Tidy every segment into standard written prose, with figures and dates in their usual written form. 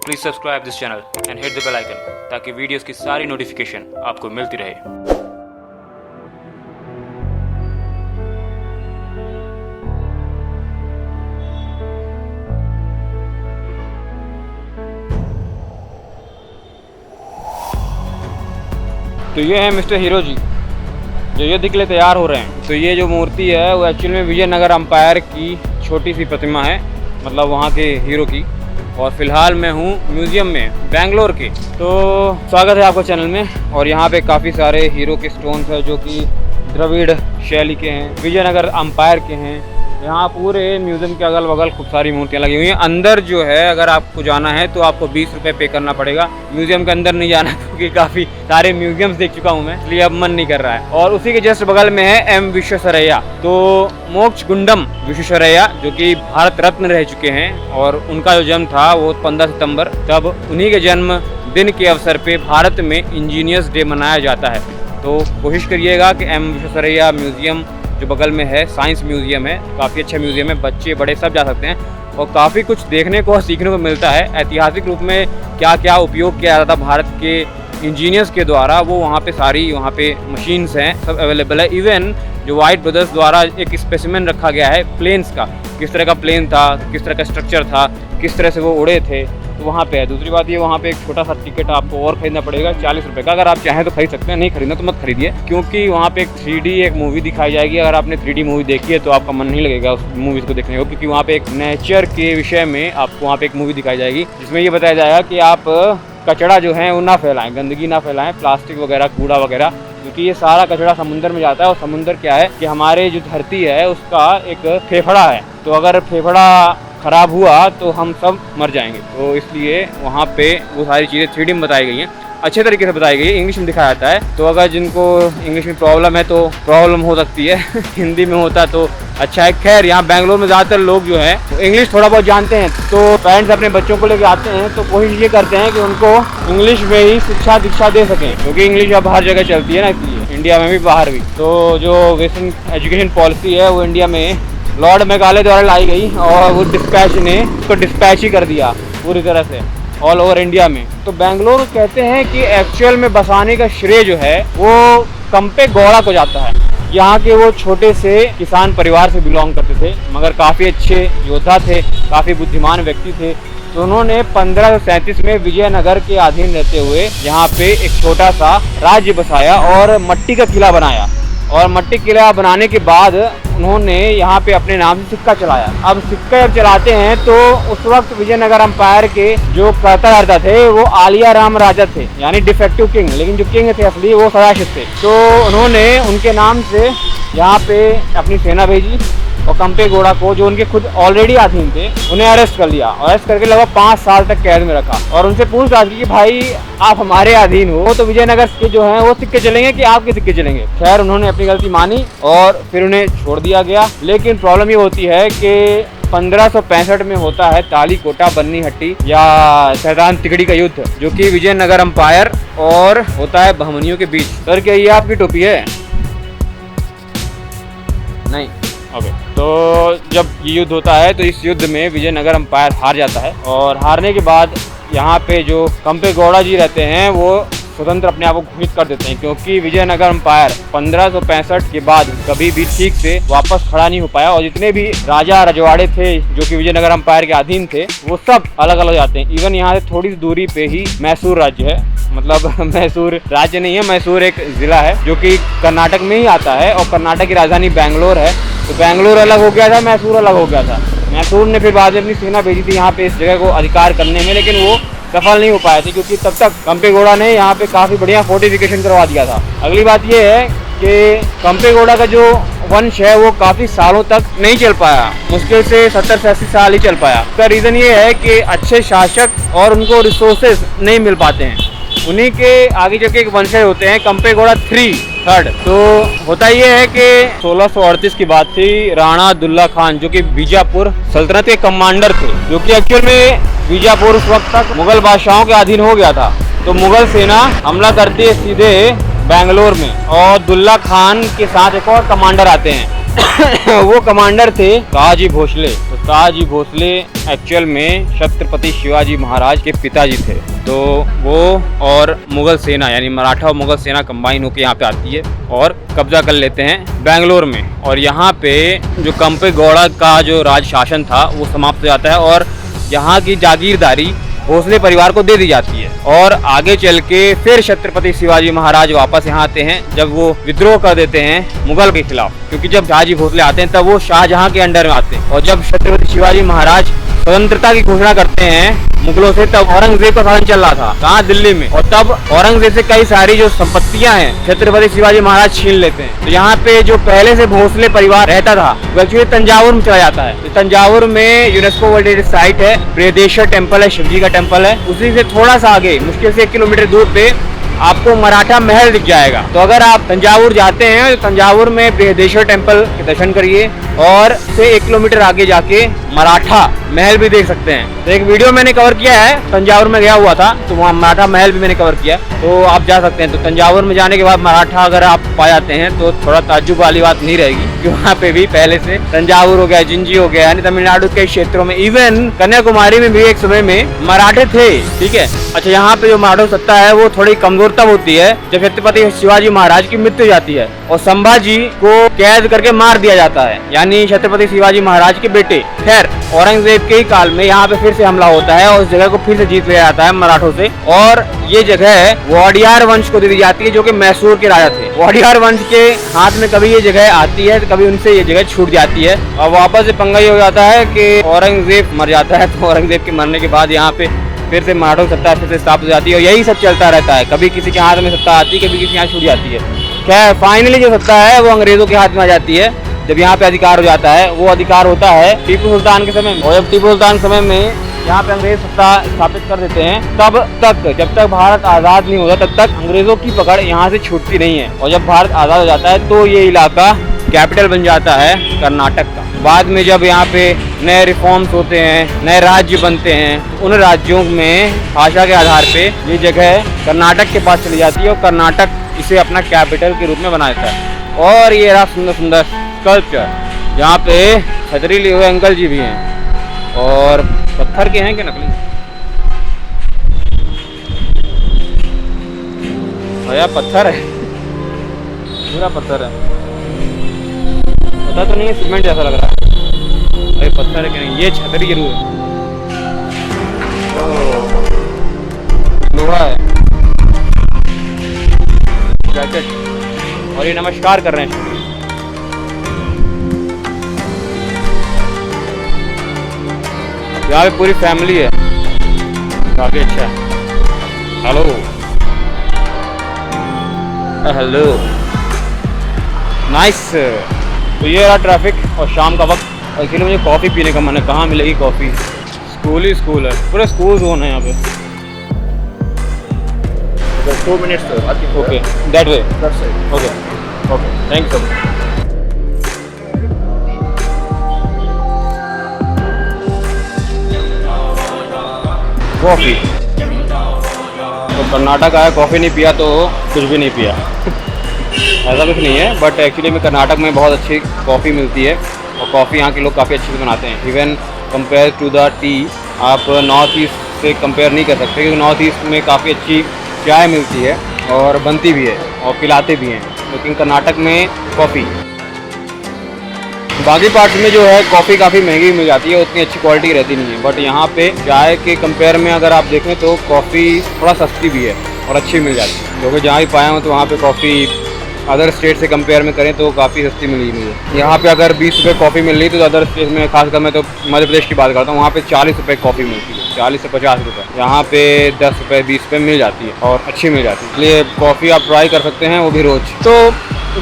Please subscribe this channel and hit the bell icon ताकि videos की सारी notification आपको मिलती रहे। तो ये है मिस्टर हीरो जी जो युद्ध के लिए तैयार हो रहे हैं। तो ये जो मूर्ति है वो एक्चुअल में विजयनगर अंपायर की छोटी सी प्रतिमा है, मतलब वहाँ के हीरो की। और फिलहाल मैं हूँ म्यूज़ियम में बेंगलोर के। तो स्वागत है आपका चैनल में। और यहाँ पे काफ़ी सारे हीरो के स्टोन्स हैं जो कि द्रविड़ शैली के हैं, विजयनगर अंपायर के हैं। यहाँ पूरे म्यूज़ियम के अगल बगल खूब सारी मूर्तियाँ लगी हुई हैं। अंदर जो है अगर आपको जाना है तो आपको 20 रुपये पे करना पड़ेगा। म्यूज़ियम के अंदर नहीं जाना क्योंकि काफ़ी सारे म्यूज़ियम्स देख चुका हूँ मैं, इसलिए अब मन नहीं कर रहा है। और उसी के जस्ट बगल में है एम विश्वेश्वरैया। तो मोक्षगुंडम विश्वेश्वरैया जो कि भारत रत्न रह चुके हैं और उनका जो जन्म था वो 15 सितंबर, तब उन्हीं के जन्म दिन के अवसर पे भारत में इंजीनियर्स डे मनाया जाता है। तो कोशिश करिएगा कि एम विश्वेश्वरैया म्यूज़ियम जो बगल में है, साइंस म्यूज़ियम है, काफ़ी अच्छा म्यूज़ियम है, बच्चे बड़े सब जा सकते हैं और काफ़ी कुछ देखने को और सीखने को मिलता है। ऐतिहासिक रूप में क्या क्या उपयोग किया जाता था भारत के इंजीनियर्स के द्वारा, वो वहाँ पे सारी वहाँ पे मशीन्स हैं, सब अवेलेबल है। इवन जो वाइट ब्रदर्स द्वारा एक स्पेसिमेन रखा गया है प्लेन्स का, किस तरह का प्लेन था, किस तरह का स्ट्रक्चर था, किस तरह से वो उड़े थे, तो वहाँ पे है। दूसरी बात ये, वहाँ पे एक छोटा सा टिकट आपको और खरीदना पड़ेगा 40 रुपये का। अगर आप चाहें तो खरीद सकते हैं, नहीं खरीदना तो मत खरीदिए, क्योंकि वहाँ पे एक 3D एक मूवी दिखाई जाएगी। अगर आपने 3D मूवी देखी है तो आपका मन नहीं लगेगा उस मूवीज़ को देखने को, क्योंकि वहाँ पे एक नेचर के विषय में आपको वहाँ पे एक मूवी दिखाई जाएगी जिसमें ये बताया जाएगा कि आप कचरा जो है वो ना फैलाएं, गंदगी ना फैलाएं, प्लास्टिक वगैरह, कूड़ा वगैरह, क्योंकि ये सारा कचरा समुद्र में जाता है। और समुद्र क्या है कि हमारे जो धरती है उसका एक फेफड़ा है, तो अगर फेफड़ा ख़राब हुआ तो हम सब मर जाएंगे। तो इसलिए वहाँ पे वो सारी चीज़ें 3D में बताई गई हैं, अच्छे तरीके से बताई गई है, इंग्लिश में दिखाया जाता है। तो अगर जिनको इंग्लिश में प्रॉब्लम है तो प्रॉब्लम हो सकती है हिंदी में होता तो अच्छा है। खैर, यहाँ बेंगलोर में ज़्यादातर लोग जो है तो इंग्लिश थोड़ा बहुत जानते हैं, तो पेरेंट्स अपने बच्चों को लेकर आते हैं तो कोशिश ये करते हैं कि उनको इंग्लिश में ही शिक्षा दीक्षा दे सकें, क्योंकि इंग्लिश अब हर जगह चलती है ना, इसलिए इंडिया में भी बाहर भी। तो जो वेस्टर्न एजुकेशन पॉलिसी है वो इंडिया में लॉर्ड मेघालय द्वारा लाई गई और वो डिस्पैच ने उसको डिस्पैच ही कर दिया पूरी तरह से ऑल ओवर इंडिया में। तो बेंगलोर कहते हैं कि एक्चुअल में बसाने का श्रेय जो है वो कंपे गौड़ा को जाता है। यहाँ के वो छोटे से किसान परिवार से बिलोंग करते थे, मगर काफ़ी अच्छे योद्धा थे, काफ़ी बुद्धिमान व्यक्ति थे। तो उन्होंने 1537 में विजयनगर के अधीन रहते हुए यहाँ पे एक छोटा सा राज्य बसाया और मट्टी का किला बनाया। और मट्टी किला बनाने के बाद उन्होंने यहाँ पे अपने नाम से सिक्का चलाया। अब सिक्का जब चलाते हैं तो उस वक्त विजयनगर अंपायर के जो कर्ता थे वो आलिया राम राजा थे, यानी डिफेक्टिव किंग, लेकिन जो किंग थे असली वो सदाशिव थे। तो उन्होंने उनके नाम से यहाँ पे अपनी सेना भेजी और कंपे गौड़ा को, जो उनके खुद ऑलरेडी अधीन थे, उन्हें अरेस्ट कर लिया। अरेस्ट करके लगभग 5 साल तक कैद में रखा और उनसे पूछताछ की कि भाई आप हमारे अधीन हो तो विजयनगर के जो हैं वो सिक्के चलेंगे कि आपके सिक्के चलेंगे। खैर, उन्होंने अपनी गलती मानी और फिर उन्हें छोड़ दिया गया। लेकिन प्रॉब्लम ये होती है कि 1565 में होता है तालीकोटा बन्नीहट्टी या सैतान तिगड़ी का युद्ध, जो कि विजयनगर अंपायर और होता है बहमनियों के बीच। सर, क्या ये आपकी टोपी है? नहीं, ओके। तो जब ये युद्ध होता है तो इस युद्ध में विजयनगर अंपायर हार जाता है और हारने के बाद यहाँ पे जो कंपे गौड़ा जी रहते हैं वो स्वतंत्र अपने आप को घोषित कर देते हैं, क्योंकि विजयनगर अंपायर 1565 के बाद कभी भी ठीक से वापस खड़ा नहीं हो पाया। और जितने भी राजा रजवाड़े थे जो कि विजयनगर अंपायर के अधीन थे वो सब अलग अलग जाते हैं। इवन यहाँ से थोड़ी दूरी पे ही मैसूर राज्य है, मतलब मैसूर राज्य नहीं है, मैसूर एक ज़िला है जो कि कर्नाटक में ही आता है और कर्नाटक की राजधानी बेंगलोर है। तो बेंगलोर अलग हो गया था, मैसूर अलग हो गया था। मैसूर ने फिर बाद में अपनी सेना भेजी थी यहाँ पे इस जगह को अधिकार करने में, लेकिन वो सफल नहीं हो पाए थे क्योंकि तब तक कंपे गौड़ा ने यहाँ पे काफ़ी बढ़िया फोर्टिफिकेशन करवा दिया था। अगली बात ये है कि कंपे गौड़ा का जो वंश है वो काफ़ी सालों तक नहीं चल पाया, मुश्किल से 70 से 80 साल ही चल पाया। उसका रीज़न ये है कि अच्छे शासक और उनको रिसोर्सेज नहीं मिल पाते हैं। उन्हीं के आगे चल के एक वंशज होते हैं कंपे गौड़ा थर्ड। तो होता ये है कि 1638 की बात थी, राणा अब्दुल्ला खान जो कि बीजापुर सल्तनत के कमांडर थे, जो कि एक्चुअल में बीजापुर उस वक्त तक मुगल बादशाहों के अधीन हो गया था। तो मुगल सेना हमला करती है सीधे बेंगलोर में और दुल्ला खान के साथ एक और कमांडर आते हैं वो कमांडर थे काजी भोसले। तो ताज भोसले एक्चुअल में छत्रपति शिवाजी महाराज के पिताजी थे। तो वो और मुगल सेना यानी मराठा और मुगल सेना कंबाइन होकर यहाँ पे आती है और कब्जा कर लेते हैं बेंगलोर में। और यहाँ पे जो कंपेगौड़ा का जो राज शासन था वो समाप्त हो जाता है और यहाँ की जागीरदारी भोसले परिवार को दे दी जाती है। और आगे चल के फिर छत्रपति शिवाजी महाराज वापस यहाँ आते हैं जब वो विद्रोह कर देते हैं मुगल के खिलाफ, क्योंकि जब शाहजी भोसले आते हैं तब वो शाहजहां के अंडर में आते हैं। और जब छत्रपति शिवाजी महाराज स्वतंत्रता की घोषणा करते हैं मुगलों से, तब औरंगजेब का शासन चल रहा था कहाँ, दिल्ली में। और तब औरंगजेब से कई सारी जो संपत्तियां हैं छत्रपति शिवाजी महाराज छीन लेते हैं। तो यहाँ पे जो पहले से भोसले परिवार रहता था वो एक्चुअली तंजावुर में चला जाता है। तो तंजावुर में यूनेस्को वर्ल्ड हेरिटेज साइट है, बृहदेश्वर टेम्पल है, शिवजी का टेम्पल है। उसी से थोड़ा सा आगे मुश्किल से 1 किलोमीटर दूर पे आपको मराठा महल दिख जाएगा। तो अगर आप तंजावुर जाते हैं तो तंजावुर में बृहदेश्वर टेम्पल के दर्शन करिए और से 1 किलोमीटर आगे जाके मराठा महल भी देख सकते हैं। तो एक वीडियो मैंने कवर किया है, तंजावुर में गया हुआ था तो वहाँ मराठा महल भी मैंने कवर किया, तो आप जा सकते हैं। तो तंजावुर में जाने के बाद मराठा अगर आप पा जाते हैं तो थोड़ा ताज्जुब वाली बात नहीं रहेगी, क्योंकि वहाँ पे भी पहले से तंजावुर हो गया, जिंजी हो गया, यानी तमिलनाडु के क्षेत्रों में, इवन कन्याकुमारी में भी एक समय में मराठे थे। ठीक है, अच्छा यहाँ पे जो मराठा सत्ता है वो थोड़ी कमजोर तब होती है जब छत्रपति शिवाजी महाराज की मृत्यु हो जाती है और संभाजी को कैद करके मार दिया जाता है, यानी छत्रपति शिवाजी महाराज के बेटे। खैर औरंगजेब के ही काल में यहाँ पे फिर से हमला होता है और उस जगह को फिर से जीत लिया जाता है मराठों से। और ये जगह वॉडियार वंश को दे दी जाती है जो कि मैसूर के राजा थे। वॉडियार वंश के हाथ में कभी ये जगह आती है तो कभी उनसे ये जगह छूट जाती है और वापस से पंगा ये हो जाता है कि औरंगजेब मर जाता है। तो औरंगजेब के मरने के बाद यहाँ पे फिर से मराठों की सत्ता फिर से स्थापित हो जाती है और यही सब चलता रहता है। कभी किसी के हाथ में सत्ता आती है, कभी किसी के हाथ छूट जाती है। खैर फाइनली जो सत्ता है वो अंग्रेजों के हाथ में आ जाती है जब यहाँ पे अधिकार हो जाता है। वो अधिकार होता है टीपू सुल्तान के समय में। और जब टीपू सुल्तान के समय में यहाँ पे अंग्रेज सत्ता स्थापित कर देते हैं, तब तक जब तक भारत आज़ाद नहीं होता तब तक अंग्रेजों की पकड़ यहाँ से छूटती नहीं है। और जब भारत आज़ाद हो जाता है तो ये इलाका कैपिटल बन जाता है कर्नाटक का। बाद में जब यहाँ पे नए रिफॉर्म्स होते हैं, नए राज्य बनते हैं, उन राज्यों में भाषा के आधार पे ये जगह कर्नाटक के पास चली जाती है और कर्नाटक इसे अपना कैपिटल के रूप में बना देता है। और ये रहा सुंदर सुंदर स्कल्पचर जहाँ पे छतरी लिए हुए अंकल जी भी हैं और पत्थर के हैं कि नकली? भैया पत्थर है, पूरा पत्थर है, पता तो नहीं है, सीमेंट जैसा लग रहा है। अरे पत्थर है कि नहीं? ये छतरी जरूर है, लोहा है, जैकेट। और ये नमस्कार कर रहे हैं। यहाँ पे पूरी फैमिली है, काफी अच्छा है। Hello hello, nice. तो ये रहा ट्रैफिक और शाम का वक्त और इसलिए मुझे कॉफ़ी पीने का मन है। कहाँ मिलेगी कॉफ़ी? स्कूल ही स्कूल है, पूरा स्कूल जोन है यहाँ पे। 2 minutes sir. Okay that way, That side. Okay okay, thank you. Coffee तो कर्नाटक आया, कॉफ़ी नहीं पिया तो कुछ भी नहीं पिया। ऐसा कुछ नहीं है, बट एक्चुअली में कर्नाटक में बहुत अच्छी कॉफ़ी मिलती है और कॉफ़ी यहाँ के लोग काफ़ी अच्छे से बनाते हैं। Even compare to the tea आप नॉर्थ ईस्ट से कंपेयर नहीं कर सकते, क्योंकि नॉर्थ ईस्ट में काफ़ी अच्छी चाय मिलती है और बनती भी है और पिलाते भी हैं, लेकिन कर्नाटक में कॉफ़ी। बाकी पार्ट्स में जो है कॉफ़ी काफ़ी महंगी मिल जाती है, उतनी अच्छी क्वालिटी रहती नहीं है। बट यहाँ पे चाय के कंपेयर में अगर आप देखें तो कॉफ़ी थोड़ा सस्ती भी है और अच्छी मिल जाती है। क्योंकि जहाँ भी पाया हूँ तो वहाँ पे कॉफ़ी अदर स्टेट से कंपेयर में करें तो काफ़ी सस्ती मिली मुझे। यहाँ पे अगर 20 रुपये कॉफ़ी मिल रही तो अदर स्टेट में, खासकर मैं तो मध्य प्रदेश की बात करता हूँ, वहाँ पे 40 रुपये कॉफ़ी मिलती है, 40 से 50 रुपये। यहाँ पे 10 रुपये 20 रुपये मिल जाती है और अच्छी मिल जाती है, इसलिए कॉफ़ी आप ट्राई कर सकते हैं, वो भी रोज़। तो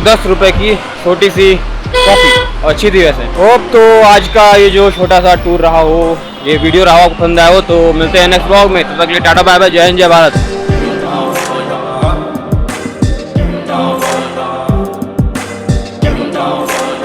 10 रुपये की छोटी सी कॉफ़ी अच्छी थी वैसे। होप तो आज का ये जो छोटा सा टूर रहा हो, ये वीडियो रहा हो, आपको पसंद आया हो, तो मिलते हैं नेक्स्ट ब्लॉग में। तब तक के लिए टाटा बाय बाय, जय हिंद जय भारत। Down for